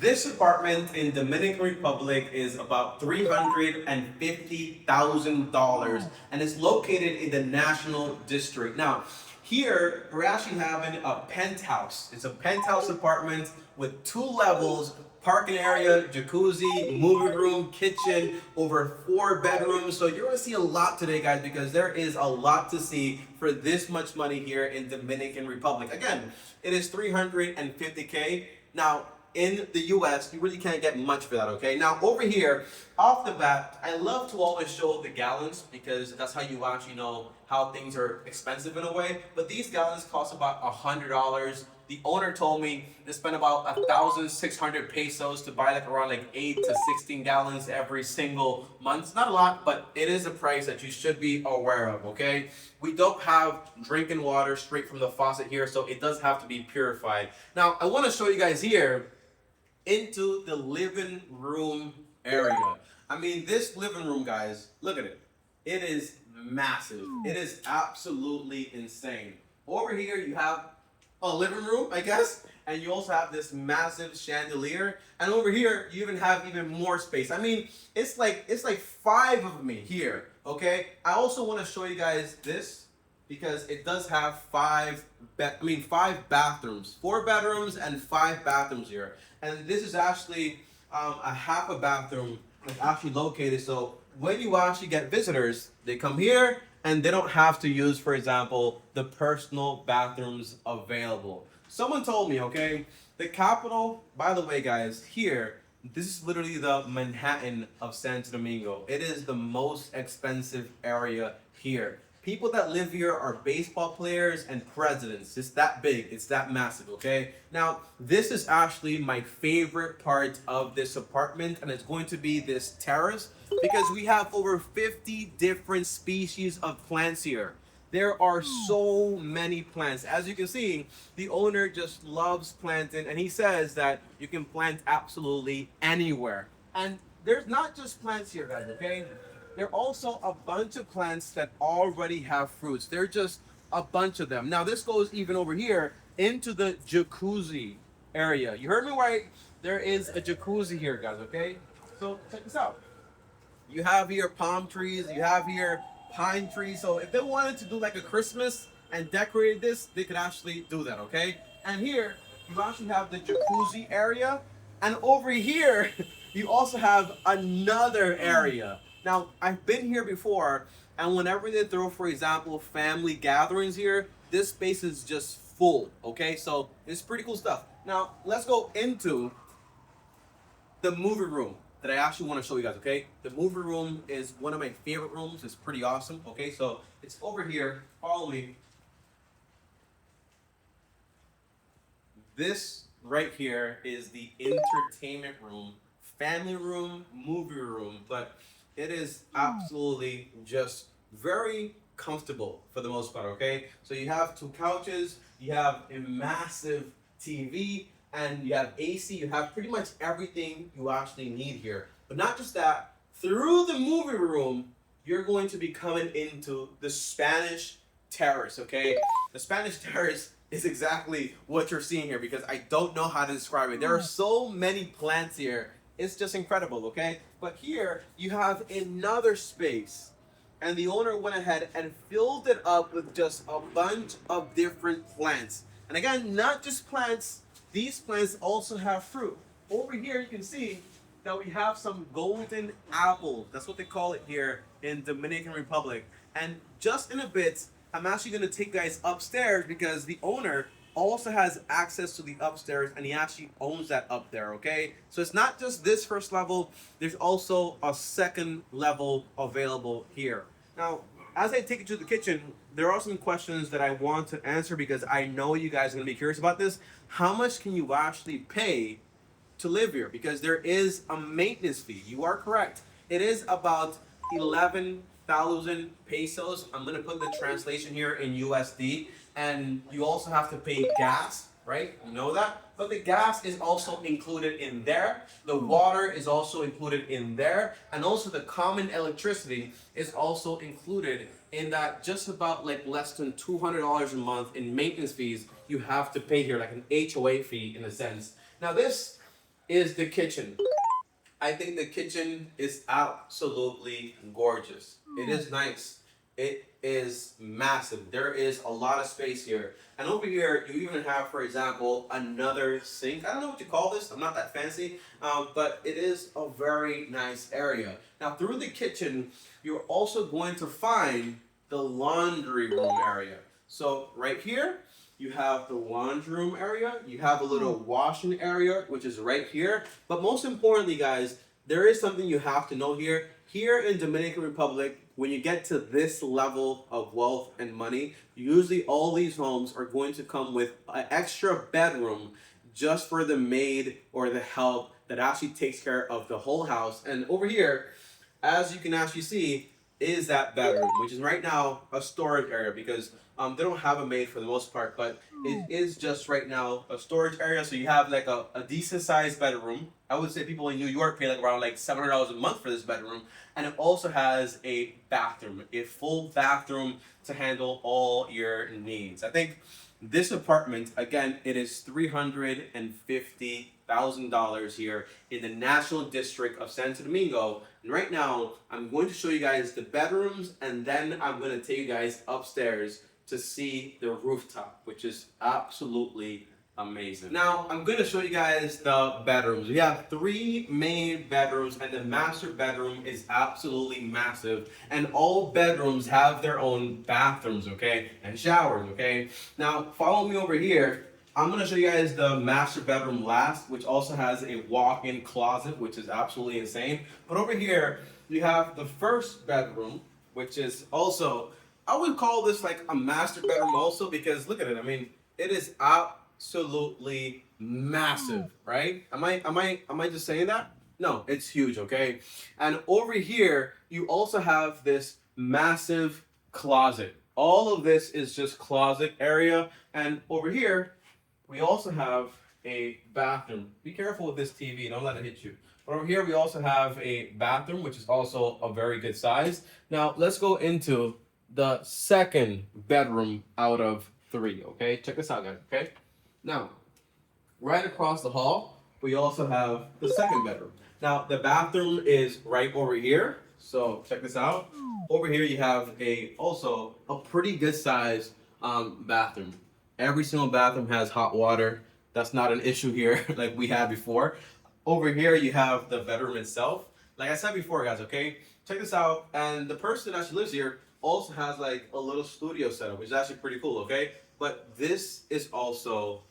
This apartment in Dominican Republic is about $350,000 and it's located in the National District. Now, here we're actually having a penthouse. It's a penthouse apartment with 2 levels, parking area, jacuzzi, movie room, kitchen, over 4 bedrooms. So you're gonna see a lot today, guys, because there is a lot to see for this much money here in Dominican Republic. Again, it is 350K. Now, in the US, you really can't get much for that, okay? Now, over here, off the bat, I love to always show the gallons because that's how you actually know how things are expensive in a way. But these gallons cost about $100. The owner told me they spend about 1,600 pesos to buy like around like 8 to 16 gallons every single month. It's not a lot, but it is a price that you should be aware of, okay? We don't have drinking water straight from the faucet here, so it does have to be purified. Now, I want to show you guys here into the living room area. I mean, this living room, guys, look at it. It is massive. It is absolutely insane. Over here, you have a living room, I guess, and you also have this massive chandelier. And over here, you even have even more space. I mean, it's like 5 of me here, okay? I also want to show you guys this because it does have 5 bathrooms, 4 bedrooms and 5 bathrooms here. And this is actually a half a bathroom that's actually located. So when you actually get visitors, they come here and they don't have to use, for example, the personal bathrooms available. Someone told me, okay, the capital, by the way, guys, here, this is literally the Manhattan of Santo Domingo. It is the most expensive area here. People that live here are baseball players and presidents. It's that big. It's that massive, okay? Now, this is actually my favorite part of this apartment, and it's going to be this terrace because we have over 50 different species of plants here. There are so many plants. As you can see, the owner just loves planting, and he says that you can plant absolutely anywhere. And there's not just plants here, guys, okay? There are also a bunch of plants that already have fruits. They're just a bunch of them. Now, this goes even over here into the jacuzzi area. You heard me right? There is a jacuzzi here, guys, okay? So check this out. You have here palm trees. You have here pine trees. So if they wanted to do like a Christmas and decorate this, they could actually do that, okay? And here, you actually have the jacuzzi area. And over here, you also have another area. Now, I've been here before, and whenever they throw, for example, family gatherings here, this space is just full, okay? So it's pretty cool stuff. Now, let's go into the movie room that I actually want to show you guys, okay? The movie room is one of my favorite rooms. It's pretty awesome, okay? So it's over here. Follow me. This right here is the entertainment room, family room, movie room, but it is absolutely just very comfortable for the most part, okay? So you have 2 couches, you have a massive TV, and you have AC. You have pretty much everything you actually need here. But not just that, through the movie room, you're going to be coming into the Spanish Terrace, okay? The Spanish Terrace is exactly what you're seeing here because I don't know how to describe it. There are so many plants here. It's just incredible, okay? But here, you have another space. And the owner went ahead and filled it up with just a bunch of different plants. And again, not just plants. These plants also have fruit. Over here, you can see that we have some golden apples. That's what they call it here in Dominican Republic. And just in a bit, I'm actually going to take you guys upstairs because the owner also has access to the upstairs and he actually owns that up there, okay? So it's not just this first level, there's also a second level available here. Now, as I take you to the kitchen, there are some questions that I want to answer because I know you guys are going to be curious about this. How much can you actually pay to live here? Because there is a maintenance fee. You are correct. It is about 11,000 pesos. I'm going to put the translation here in USD. And you also have to pay gas, right? You know that? But the gas is also included in there. The water is also included in there. And also the common electricity is also included in that, just about like less than $200 a month in maintenance fees you have to pay here, like an HOA fee in a sense. Now this is the kitchen. I think the kitchen is absolutely gorgeous. It is nice. It is massive. There is a lot of space here. And over here, you even have, for example, another sink. I don't know what you call this. I'm not that fancy, but it is a very nice area. Now, through the kitchen, you're also going to find the laundry room area. So right here, you have the laundry room area. You have a little washing area, which is right here. But most importantly, guys, there is something you have to know here. Here in Dominican Republic, when you get to this level of wealth and money, usually all these homes are going to come with an extra bedroom just for the maid or the help that actually takes care of the whole house. And over here, as you can actually see, is that bedroom, which is right now a storage area because they don't have a maid for the most part, but it is just right now a storage area. So you have like a decent sized bedroom. I would say people in New York pay like around like $700 a month for this bedroom. And it also has a bathroom, a full bathroom to handle all your needs. I think this apartment, again, it is $350,000 here in the National District of Santo Domingo. And right now, I'm going to show you guys the bedrooms, and then I'm going to take you guys upstairs to see the rooftop, which is absolutely amazing. Now, I'm going to show you guys the bedrooms. We have 3 main bedrooms, and the master bedroom is absolutely massive. And all bedrooms have their own bathrooms, okay? And showers, okay? Now, follow me over here. I'm going to show you guys the master bedroom last, which also has a walk-in closet, which is absolutely insane. But over here, you have the first bedroom, which is also, I would call this like a master bedroom also because look at it. I mean, it is absolutely massive, right? Am I just saying that? No, it's huge, okay? And over here, you also have this massive closet. All of this is just closet area. And over here, we also have a bathroom. Be careful with this TV, don't let it hit you. But over here, we also have a bathroom, which is also a very good size. Now, let's go into the second bedroom out of 3, okay? Check this out, guys, okay? Now, right across the hall, we also have the second bedroom. Now, the bathroom is right over here. So check this out. Over here, you have also a pretty good size bathroom. Every single bathroom has hot water. That's not an issue here like we had before. Over here, you have the bedroom itself. Like I said before, guys, okay? Check this out. And the person that actually lives here also has like a little studio setup, which is actually pretty cool, okay? But this is also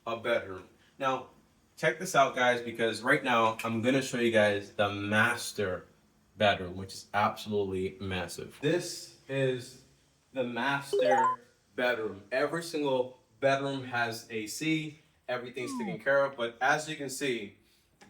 a bedroom. Now, check this out, guys, because right now I'm gonna show you guys the master bedroom, which is absolutely massive. This is the master bedroom. Every single bedroom has AC, everything's taken care of, but as you can see,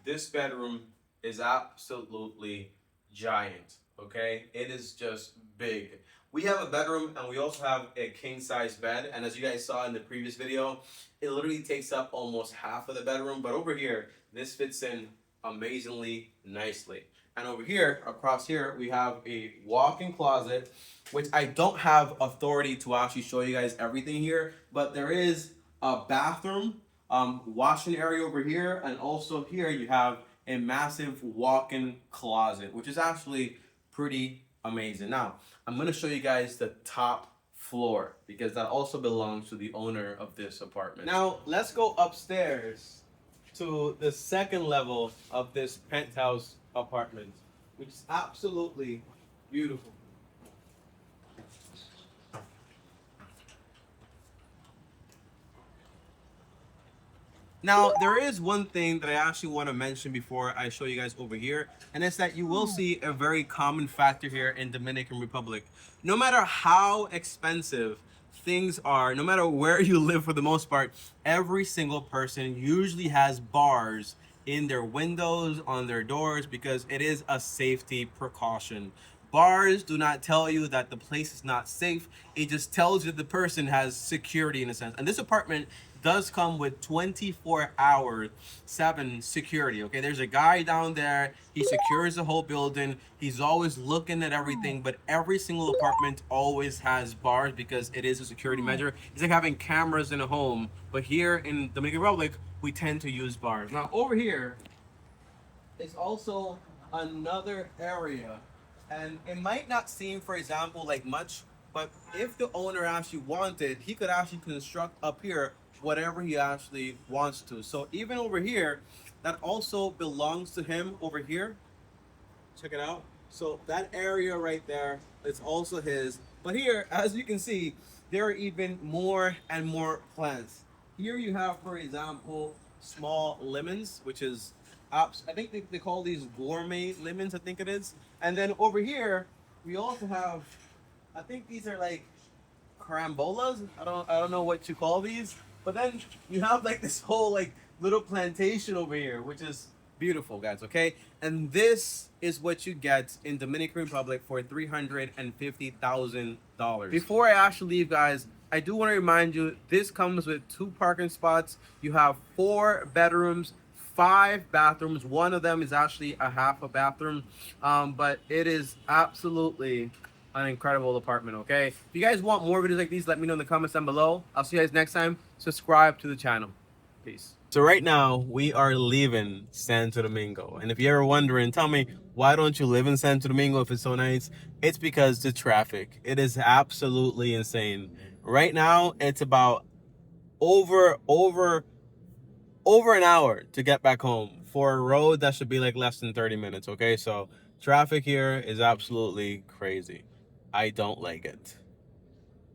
this bedroom is absolutely giant, okay? It is just big. We have a bedroom and we also have a king size bed, and as you guys saw in the previous video, it literally takes up almost half of the bedroom, but over here, this fits in amazingly nicely. And over here, across here, we have a walk-in closet, which I don't have authority to actually show you guys everything here, but there is a bathroom, washing area over here, and also here you have a massive walk-in closet, which is actually pretty amazing. Now, I'm going to show you guys the top floor because that also belongs to the owner of this apartment. Now, let's go upstairs to the second level of this penthouse apartment, which is absolutely beautiful. Now, there is one thing that I actually want to mention before I show you guys over here, and it's that you will see a very common factor here in Dominican Republic. No matter how expensive things are, no matter where you live for the most part, every single person usually has bars in their windows, on their doors, because it is a safety precaution. Bars do not tell you that the place is not safe. It just tells you the person has security in a sense. And this apartment does come with 24/7 security, okay? There's a guy down there. He secures the whole building. He's always looking at everything, but every single apartment always has bars because it is a security measure. It's like having cameras in a home, but here in Dominican Republic, we tend to use bars. Now, over here, is also another area, and it might not seem, for example, like much, but if the owner actually wanted, he could actually construct up here whatever he actually wants to. So even over here, that also belongs to him over here. Check it out. So that area right there is also his. But here, as you can see, there are even more and more plants. Here you have, for example, small lemons, which is, I think they call these gourmet lemons, I think it is. And then over here, we also have, I think these are like carambolas. I don't know what you call these. But then you have like this whole like little plantation over here, which is beautiful, guys. Okay, and this is what you get in Dominican Republic for $350,000. Before I actually leave, guys, I do want to remind you this comes with 2 parking spots. You have 4 bedrooms, 5 bathrooms. One of them is actually a half a bathroom, but it is absolutely an incredible apartment. Okay, if you guys want more videos like these, let me know in the comments down below. I'll see you guys next time. Subscribe to the channel. Peace. So right now we are leaving Santo Domingo, and if you're ever wondering, tell me, why don't you live in Santo Domingo if it's so nice? It's because the traffic, it is absolutely insane. Right now it's about over an hour to get back home for a road that should be like less than 30 minutes. Okay, so traffic here is absolutely crazy. I don't like it.